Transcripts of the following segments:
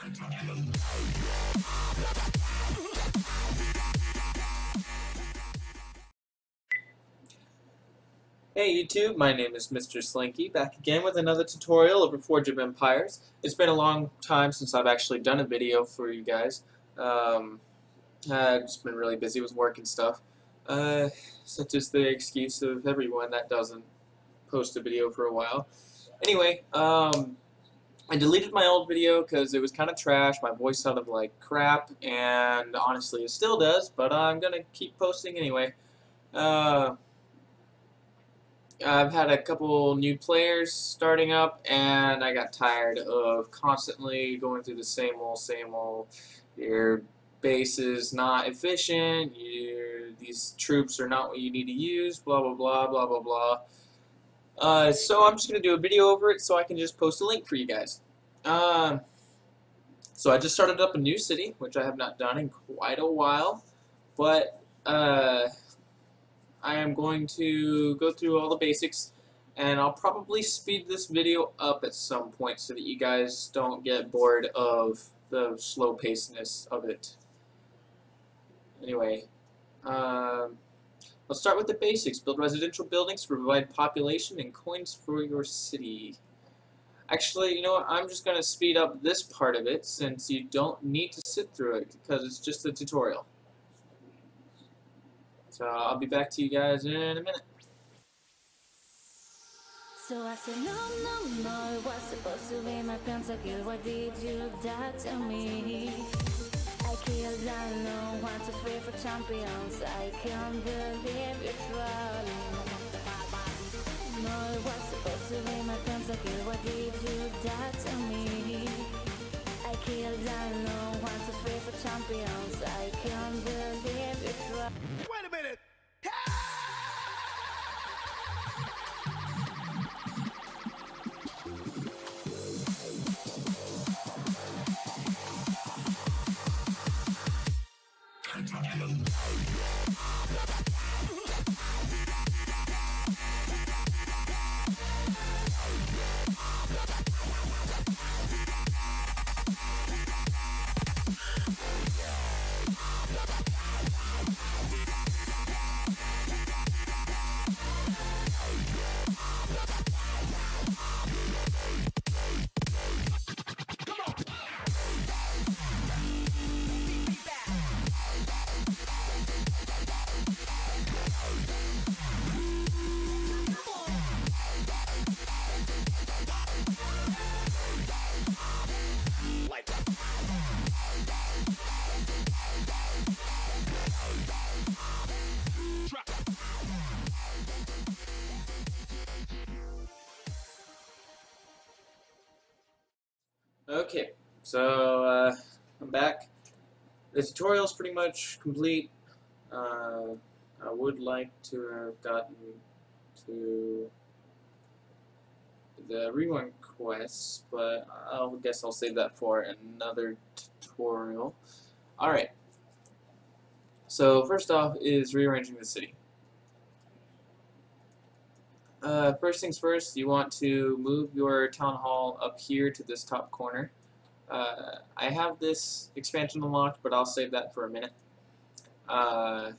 Hey YouTube, my name is MrSlinky, back again with another tutorial of Reforge of Empires. It's been a long time since I've actually done a video for you guys. I've just been really busy with work and stuff. Such as the excuse of everyone that doesn't post a video for a while. Anyway, I deleted my old video because it was kind of trash, my voice sounded like crap, and honestly it still does, but I'm gonna keep posting anyway. I've had a couple new players starting up, and I got tired of constantly going through the same old. Your base is not efficient, these troops are not what you need to use, blah blah blah blah blah blah. So I'm just going to do a video over it so I can just post a link for you guys. So I just started up a new city, which I have not done in quite a while, but I am going to go through all the basics, and I'll probably speed this video up at some point so that you guys don't get bored of the slow pacedness of it. Anyway, let's start with the basics. Build residential buildings to provide population and coins for your city. Actually, you know what, I'm just going to speed up this part of it since you don't need to sit through it because it's just a tutorial. So I'll be back to you guys in a minute. So I said no, it was supposed to be my Pentakill. Why did you do that to me? I killed alone, want to free for champions. I can't believe you're trolling. No, it was supposed to be my Pentakill. Why did you do that to me? I killed alone, want to free for champions. I can't believe you're trolling. Wait a minute! Okay, so I'm back. The tutorial is pretty much complete. I would like to have gotten to the rewind quests, but I guess I'll save that for another tutorial. Alright, so first off is rearranging the city. First things first, you want to move your town hall up here to this top corner. I have this expansion unlocked, but I'll save that for a minute. I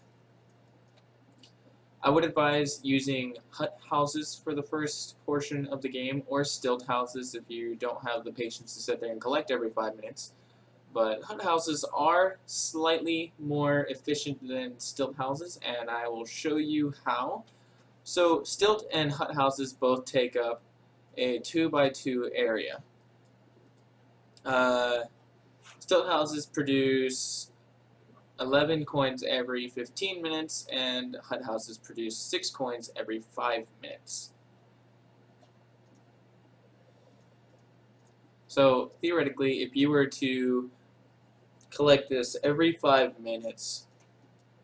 would advise using hut houses for the first portion of the game, or stilt houses if you don't have the patience to sit there and collect every 5 minutes. But hut houses are slightly more efficient than stilt houses, and I will show you how. So stilt and hut houses both take up a 2x2 area. Stilt houses produce 11 coins every 15 minutes, and hut houses produce 6 coins every 5 minutes. So theoretically, if you were to collect this every 5 minutes,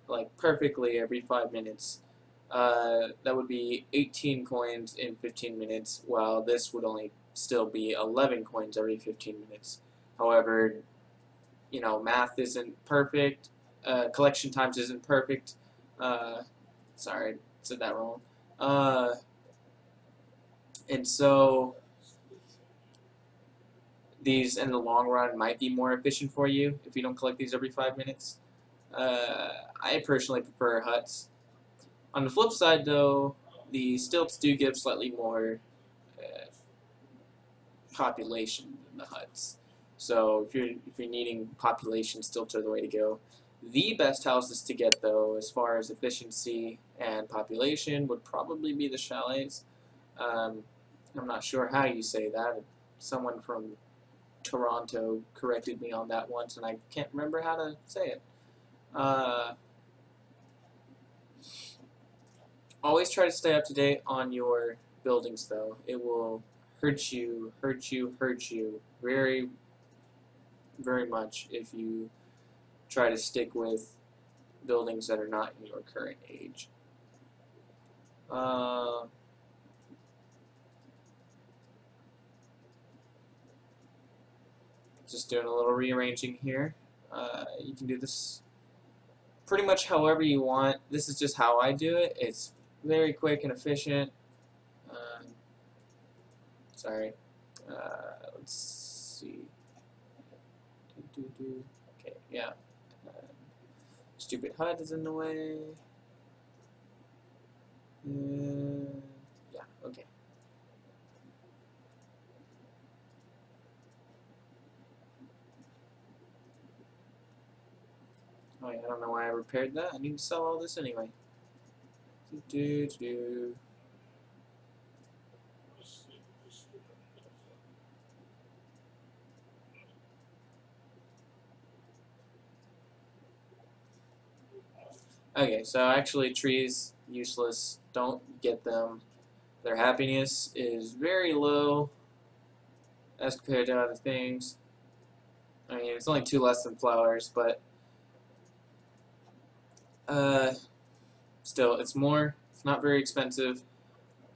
like perfectly every 5 minutes, that would be 18 coins in 15 minutes, while this would only still be 11 coins every 15 minutes. However, you know, math isn't perfect, collection times isn't perfect. Sorry, I said that wrong. And so these in the long run might be more efficient for you if you don't collect these every 5 minutes. I personally prefer huts. On the flip side, though, the stilts do give slightly more population than the huts. So if you're needing population, stilts are the way to go. The best houses to get, though, as far as efficiency and population, would probably be the chalets. I'm not sure how you say that. Someone from Toronto corrected me on that once, and I can't remember how to say it. Always try to stay up to date on your buildings, though. It will hurt you very, very much if you try to stick with buildings that are not in your current age. Just doing a little rearranging here. You can do this pretty much however you want. This is just how I do it. It's very quick and efficient. Sorry. Let's see. Okay, yeah. Stupid HUD is in the way. Yeah, okay. Oh yeah, I don't know why I repaired that. I need to sell all this anyway. Okay, so actually trees, useless. Don't get them. Their happiness is very low as compared to other things. I mean, it's only 2 less than flowers, but still, it's more. It's not very expensive.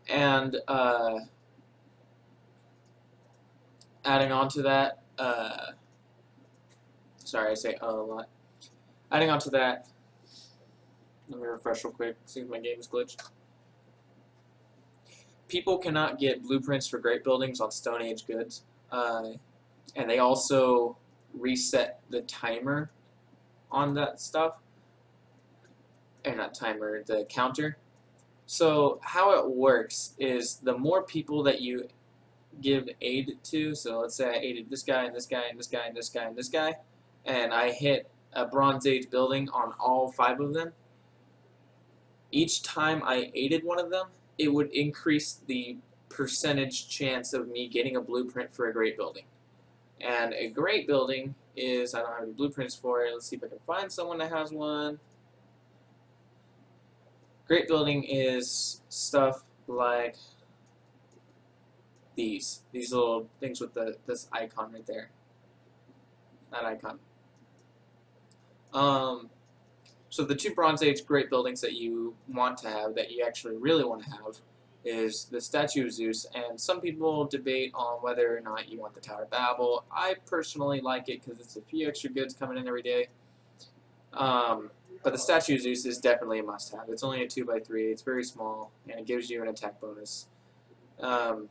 And adding on to that, sorry, I say a lot. Adding on to that, let me refresh real quick, see if my game is glitched. People cannot get blueprints for great buildings on Stone Age goods, and they also reset the timer on that stuff, or not timer, the counter. So how it works is the more people that you give aid to, so let's say I aided this guy and this guy and this guy and this guy and this guy, and I hit a Bronze Age building on all 5 of them, each time I aided one of them, it would increase the percentage chance of me getting a blueprint for a great building. And a great building is, I don't have any blueprints for it, let's see if I can find someone that has one. Great building is stuff like these little things with this icon right there. That icon. So the 2 Bronze Age great buildings that you want to have, that you actually really want to have, is the statue of Zeus, and some people debate on whether or not you want the Tower of Babel. I personally like it because it's a few extra goods coming in every day. But the statue of Zeus is definitely a must-have. It's only a 2x3, it's very small, and it gives you an attack bonus. To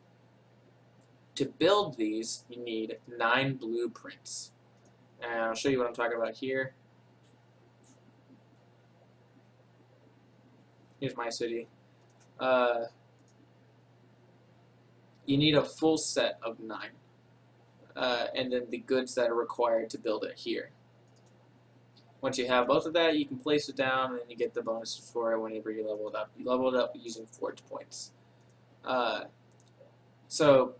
build these, you need 9 blueprints. And I'll show you what I'm talking about here. Here's my city. You need a full set of 9. And then the goods that are required to build it here. Once you have both of that, you can place it down, and you get the bonuses for it whenever you level it up. You level it up using forge points. So,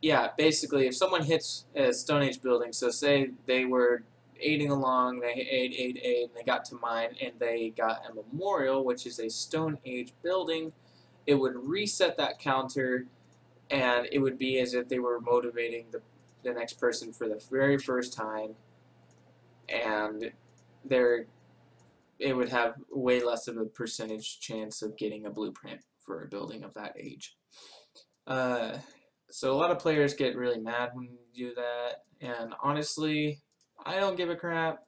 yeah, basically, if someone hits a Stone Age building, so say they were aiding along, they aid, and they got to mine, and they got a memorial, which is a Stone Age building, it would reset that counter, and it would be as if they were motivating the next person for the very first time, and it would have way less of a percentage chance of getting a blueprint for a building of that age. So a lot of players get really mad when you do that, and honestly, I don't give a crap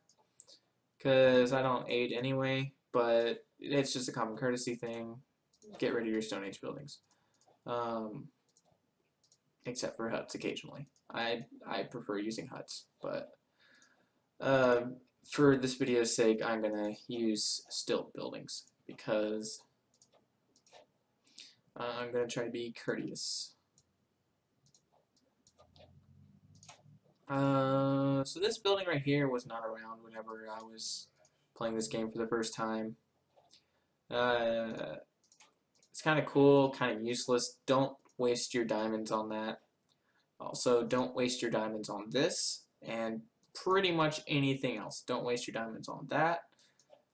because I don't aid anyway, but it's just a common courtesy thing. Get rid of your Stone Age buildings. Except for huts occasionally. I prefer using huts, but for this video's sake, I'm gonna use stilt buildings because I'm gonna try to be courteous. So this building right here was not around whenever I was playing this game for the first time. It's kind of cool, kind of useless. Don't waste your diamonds on that. Also, don't waste your diamonds on this, and pretty much anything else. Don't waste your diamonds on that.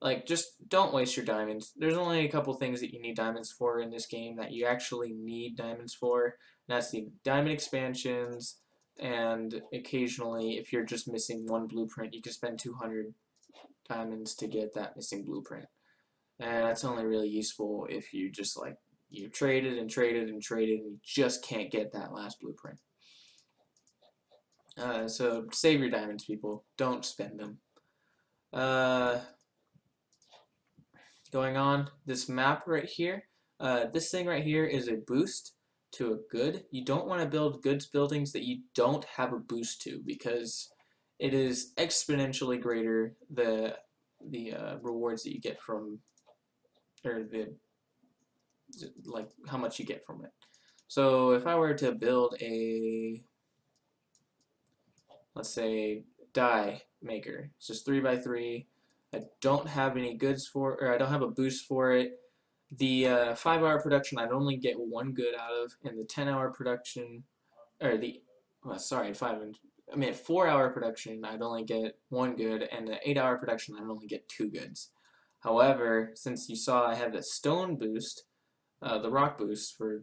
Like, just don't waste your diamonds. There's only a couple things that you need diamonds for in this game that you actually need diamonds for. And that's the diamond expansions, and occasionally, if you're just missing one blueprint, you can spend 200 diamonds to get that missing blueprint. And that's only really useful if you just, like, you traded and traded and traded, and you just can't get that last blueprint. So save your diamonds, people. Don't spend them. Going on, this map right here, this thing right here is a boost to a good. You don't want to build goods buildings that you don't have a boost to, because it is exponentially greater the rewards that you get from, or like how much you get from it. So if I were to build a, let's say, die maker, it's just 3x3. I don't have any goods for, or I don't have a boost for it. The 5-hour production I'd only get 1 good out of, and the 10-hour production, or the, well, sorry, 4-hour production I'd only get 1 good, and the 8-hour production I'd only get 2 goods. However, since you saw I had the stone boost, the rock boost for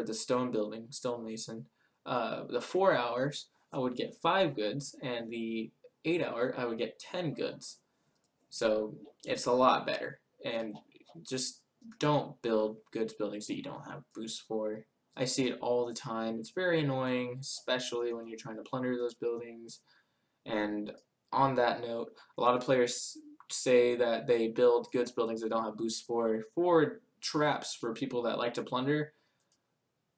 the stone building, stonemason, the 4 hours I would get 5 goods, and the 8-hour I would get 10 goods. So it's a lot better, and just don't build goods buildings that you don't have boosts for. I see it all the time. It's very annoying, especially when you're trying to plunder those buildings. And on that note, a lot of players say that they build goods buildings that don't have boosts for traps for people that like to plunder,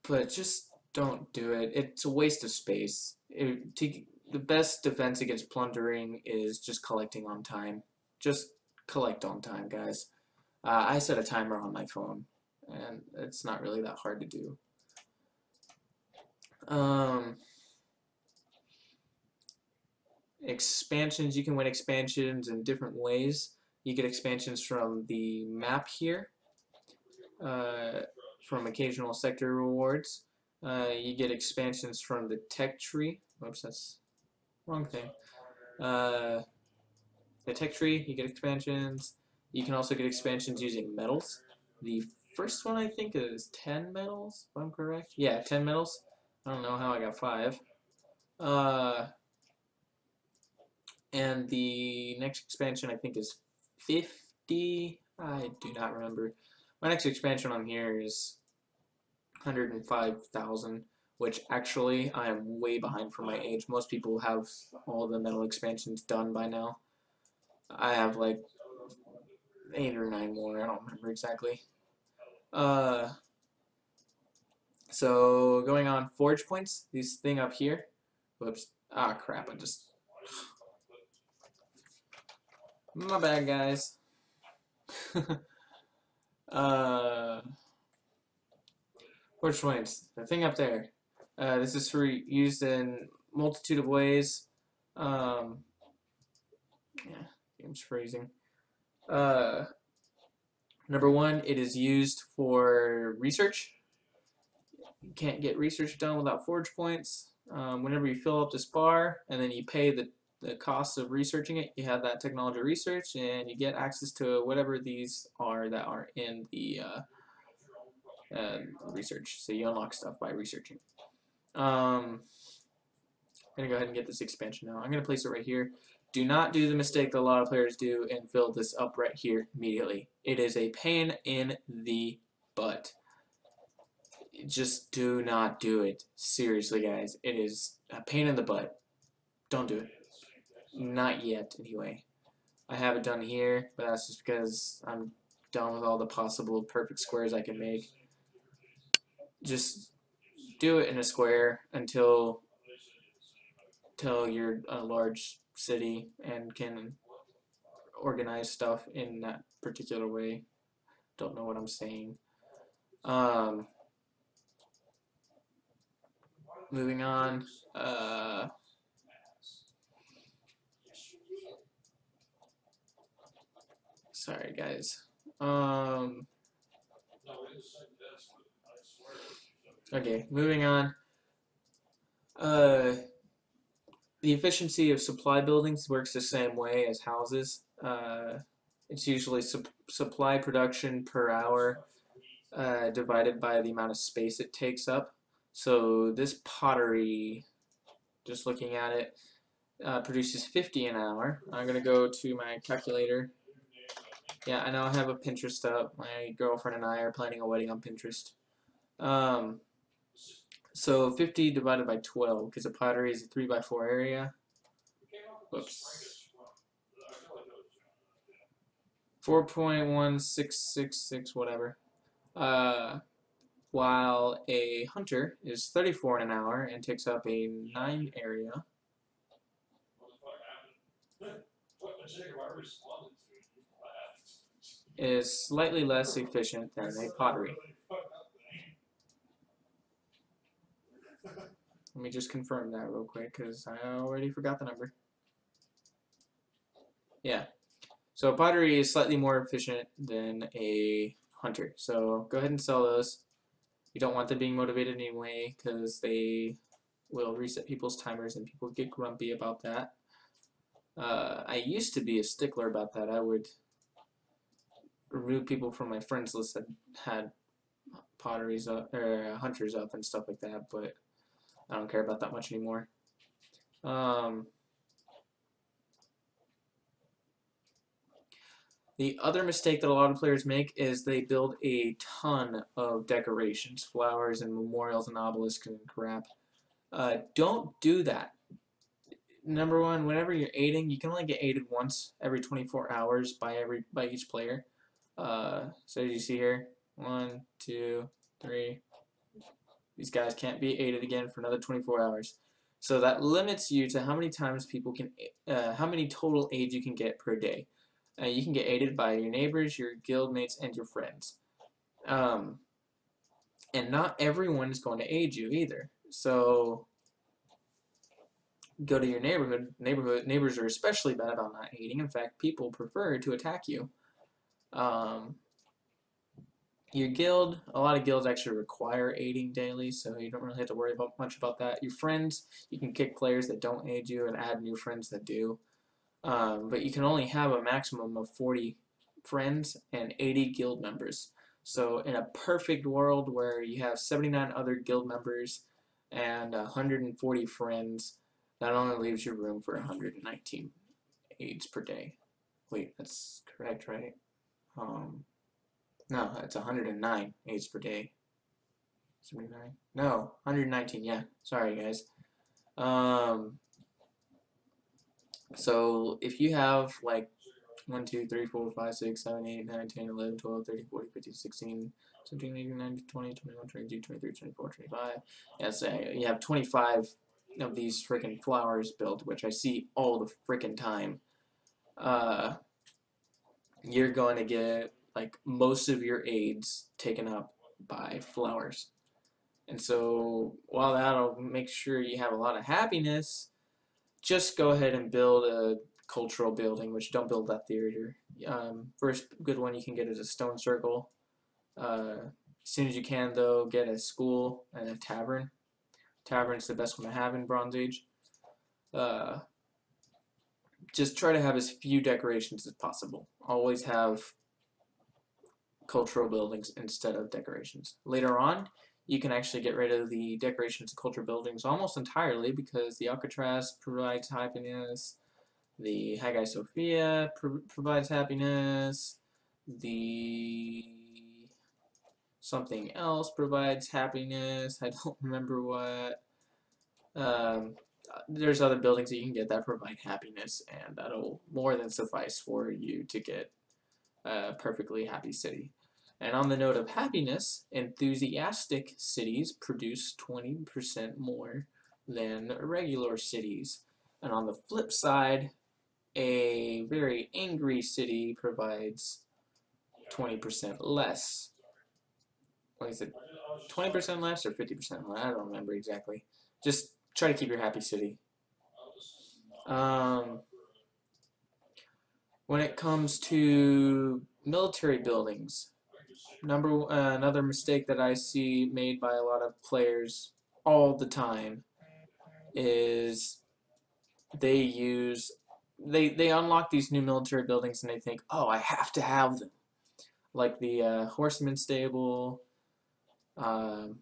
but just don't do it. It's a waste of space. The best defense against plundering is just collecting on time. Just collect on time, guys. I set a timer on my phone, and it's not really that hard to do. Expansions, you can win expansions in different ways. You get expansions from the map here, from occasional sector rewards. You get expansions from the tech tree. Whoops, that's wrong thing. The tech tree, you get expansions. You can also get expansions using metals. The first one I think is 10 metals, if I'm correct. Yeah, 10 metals. I don't know how I got 5. And the next expansion I think is 50. I do not remember. My next expansion on here is 105,000, which actually I am way behind for my age. Most people have all the metal expansions done by now. I have like 8 or 9 more. I don't remember exactly. So going on forge points, this thing up here. Whoops. Ah, crap. My bad, guys. Forge points. The thing up there. This is used in multitude of ways. Yeah, game's freezing. Number 1, it is used for research. You can't get research done without forge points. Whenever you fill up this bar and then you pay the cost of researching it, you have that technology research, and you get access to whatever these are that are in the research. So you unlock stuff by researching. I'm going to go ahead and get this expansion now. I'm going to place it right here. Do not do the mistake that a lot of players do and fill this up right here immediately. It is a pain in the butt. Just do not do it. Seriously, guys. It is a pain in the butt. Don't do it. Not yet, anyway. I have it done here, but that's just because I'm done with all the possible perfect squares I can make. Just do it in a square until tell you're a large city and can organize stuff in that particular way. Don't know what I'm saying. Um, Moving on. Sorry, guys. Okay, moving on. The efficiency of supply buildings works the same way as houses. It's usually supply production per hour divided by the amount of space it takes up. So this pottery, just looking at it, produces 50 an hour. I'm going to go to my calculator. Yeah, I know I have a Pinterest up. My girlfriend and I are planning a wedding on Pinterest. So 50 divided by 12, because a pottery is a 3x4 area. Whoops. 4.1666, whatever. While a hunter is 34 an hour and takes up a 9 area. Is slightly less efficient than a pottery. Let me just confirm that real quick because I already forgot the number. Yeah. So pottery is slightly more efficient than a hunter. So go ahead and sell those. You don't want them being motivated anyway because they will reset people's timers and people get grumpy about that. I used to be a stickler about that. I would remove people from my friends list that had potteries up or hunters up and stuff like that, but I don't care about that much anymore. The other mistake that a lot of players make is they build a ton of decorations, flowers and memorials and obelisks and crap. Don't do that. Number one, whenever you're aiding, you can only get aided once every 24 hours by each player. So as you see here, 1, 2, 3. These guys can't be aided again for another 24 hours. So that limits you to how many times people can, how many total aids you can get per day. You can get aided by your neighbors, your guildmates, and your friends. And not everyone is going to aid you either. So go to your neighborhood. Neighbors are especially bad about not aiding. In fact, people prefer to attack you. Your guild, a lot of guilds actually require aiding daily, so you don't really have to worry much about that. Your friends, you can kick players that don't aid you and add new friends that do. But you can only have a maximum of 40 friends and 80 guild members. So in a perfect world where you have 79 other guild members and 140 friends, that only leaves you room for 119 aids per day. Wait, that's correct, right? No, that's 109 aids per day. 79? No, 119, yeah. Sorry, guys. So if you have like 1, 2, 3, 4, 5, 6, 7, 8, 9, 10, 11, 12, 13, 14, 15, 16, 17, 18, 19, 20, 21, 22, 23, 24, 25. Yeah, so you have 25 of these freaking flowers built, which I see all the freaking time. You're going to get like most of your aids taken up by flowers. And so while that'll make sure you have a lot of happiness, just go ahead and build a cultural building, which don't build that theater. First good one you can get is a stone circle. As soon as you can, though, get a school and a tavern. Tavern's the best one to have in Bronze Age. Just try to have as few decorations as possible. Always have cultural buildings instead of decorations. Later on, you can actually get rid of the decorations and cultural buildings almost entirely because the Alcatraz provides happiness, the Hagia Sophia provides happiness, the something else provides happiness. I don't remember what. There's other buildings that you can get that provide happiness, and that'll more than suffice for you to get a perfectly happy city. And on the note of happiness, enthusiastic cities produce 20% more than regular cities. And on the flip side, a very angry city provides 20% less. What is it? 20% less or 50% less? I don't remember exactly. Just try to keep your happy city. When it comes to military buildings, another mistake that I see made by a lot of players all the time is they unlock these new military buildings and they think, oh, I have to have them, like the horseman stable, um,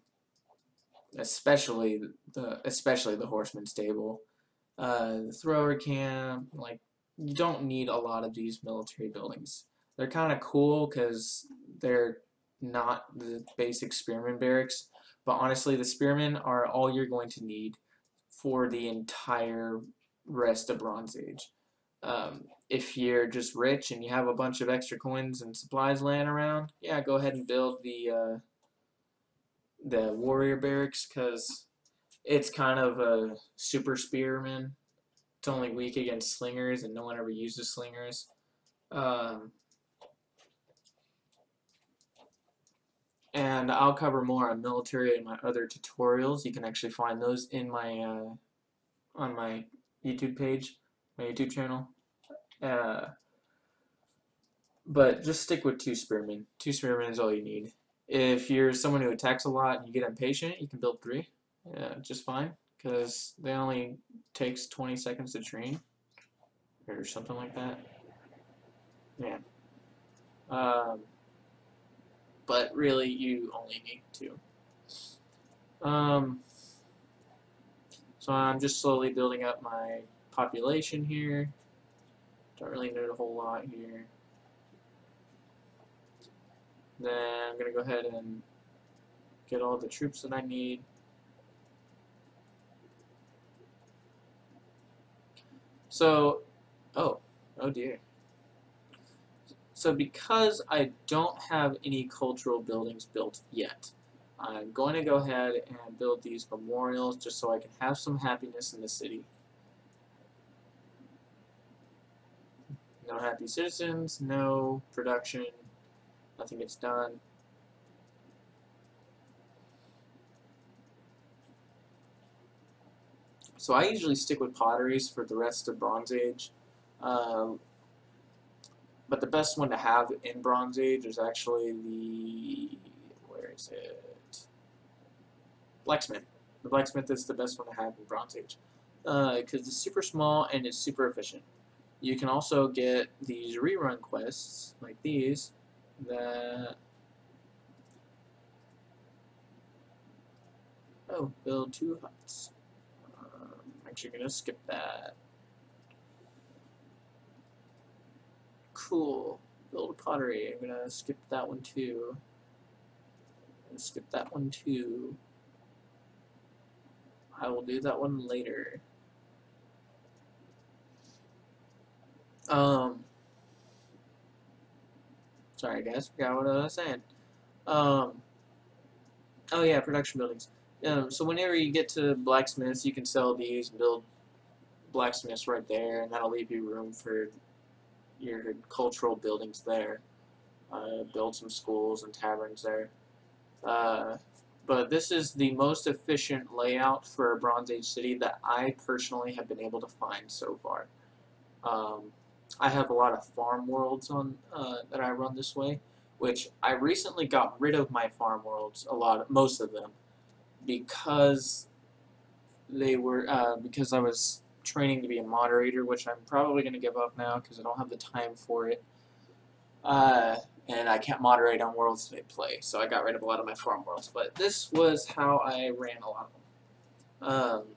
especially the horseman stable, the thrower camp. Like, you don't need a lot of these military buildings. They're kind of cool because they're not the basic spearman barracks, but honestly, the spearmen are all you're going to need for the entire rest of Bronze Age. If you're just rich and you have a bunch of extra coins and supplies laying around, yeah, go ahead and build the warrior barracks because it's kind of a super spearman. It's only weak against slingers, and no one ever uses slingers. And I'll cover more on military in my other tutorials. You can actually find those in my on my YouTube page, my YouTube channel. But just stick with 2 spearmen. 2 spearmen is all you need. If you're someone who attacks a lot and you get impatient, you can build 3. Yeah, just fine, because they only takes 20 seconds to train, or something like that. Yeah. But really, you only need 2. So I'm just slowly building up my population here. Don't really need a whole lot here. Then I'm going to go ahead and get all the troops that I need. So, oh dear. So because I don't have any cultural buildings built yet, I'm going to go ahead and build these memorials just so I can have some happiness in the city. No happy citizens, no production, nothing gets done. So I usually stick with potteries for the rest of Bronze Age. But the best one to have in Bronze Age is actually where is it? Blacksmith. The blacksmith is the best one to have in Bronze Age because it's super small and it's super efficient. You can also get these rerun quests like these that build 2 huts. I'm actually gonna skip that. Cool. Build a pottery. I'm gonna skip that one too. And skip that one too. I will do that one later. Sorry guys, forgot what I was saying. Oh yeah, production buildings. So whenever you get to blacksmiths, you can sell these and build blacksmiths right there, and that'll leave you room for your cultural buildings there. Build some schools and taverns there. But this is the most efficient layout for a Bronze Age city that I personally have been able to find so far. I have a lot of farm worlds on that I run this way, which I recently got rid of my farm worlds, most of them, because because I was training to be a moderator, which I'm probably going to give up now because I don't have the time for it. And I can't moderate on worlds they play, so I got rid of a lot of my farm worlds. But this was how I ran a lot of them.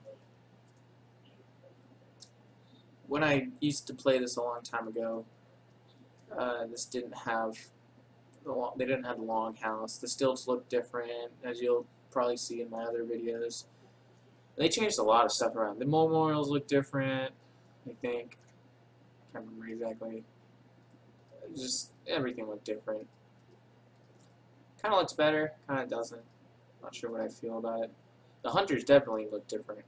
When I used to play this a long time ago, this didn't have they didn't have the longhouse. The stilts look different, as you'll probably see in my other videos. They changed a lot of stuff around. The memorials look different, I think. Can't remember exactly. Just everything looked different. Kind of looks better, kind of doesn't. Not sure what I feel about it. The hunters definitely look different.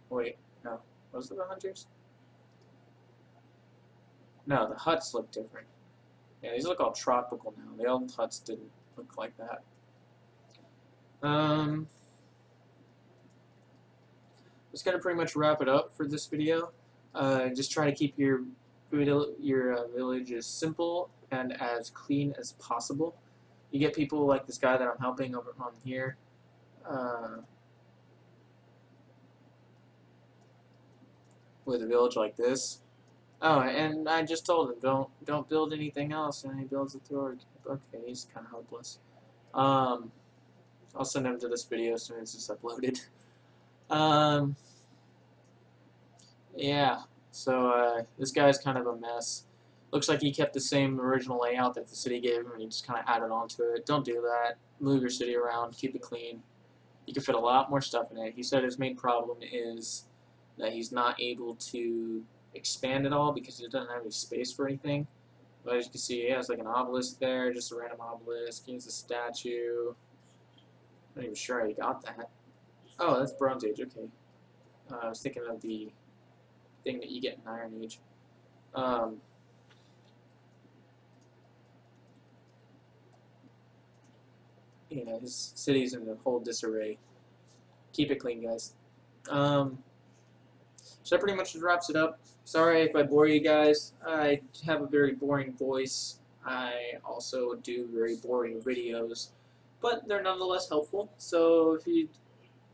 Wait, no. Was it the hunters? No, the huts look different. Yeah, these look all tropical now. The old huts didn't look like that. Just gonna pretty much wrap it up for this video. Just try to keep your village as simple and as clean as possible. You get people like this guy that I'm helping over on here. With a village like this. Oh, and I just told him don't build anything else, and he builds a Thor. Okay, he's kind of hopeless. I'll send him to this video as soon as it's uploaded. Yeah. So this guy's kind of a mess. Looks like he kept the same original layout that the city gave him, and he just kind of added on to it. Don't do that. Move your city around. Keep it clean. You can fit a lot more stuff in it. He said his main problem is that he's not able to expand it all because he doesn't have any space for anything. But as you can see, he has like an obelisk there, just a random obelisk. He has a statue. I'm not even sure how he got that. Oh, that's Bronze Age, okay. I was thinking of the thing that you get in Iron Age. Yeah, his city's in a whole disarray. Keep it clean, guys. So that pretty much wraps it up. Sorry if I bore you guys. I have a very boring voice. I also do very boring videos, but they're nonetheless helpful. So if you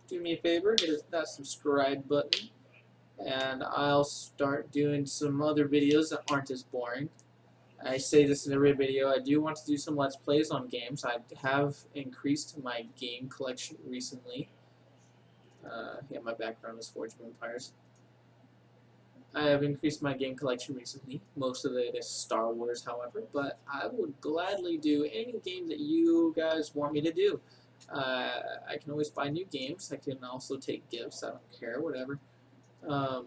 do me a favor, hit that subscribe button, and I'll start doing some other videos that aren't as boring. I say this in every video, I do want to do some Let's Plays on games. I have increased my game collection recently. Yeah, my background is Forge of Empires. I have increased my game collection recently. Most of it is Star Wars, however, but I would gladly do any game that you guys want me to do. I can always buy new games. I can also take gifts. I don't care, whatever. I'll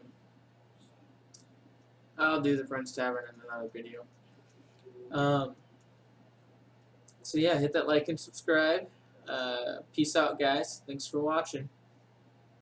do the Friends Tavern in another video. So yeah, hit that like and subscribe. Peace out, guys. Thanks for watching.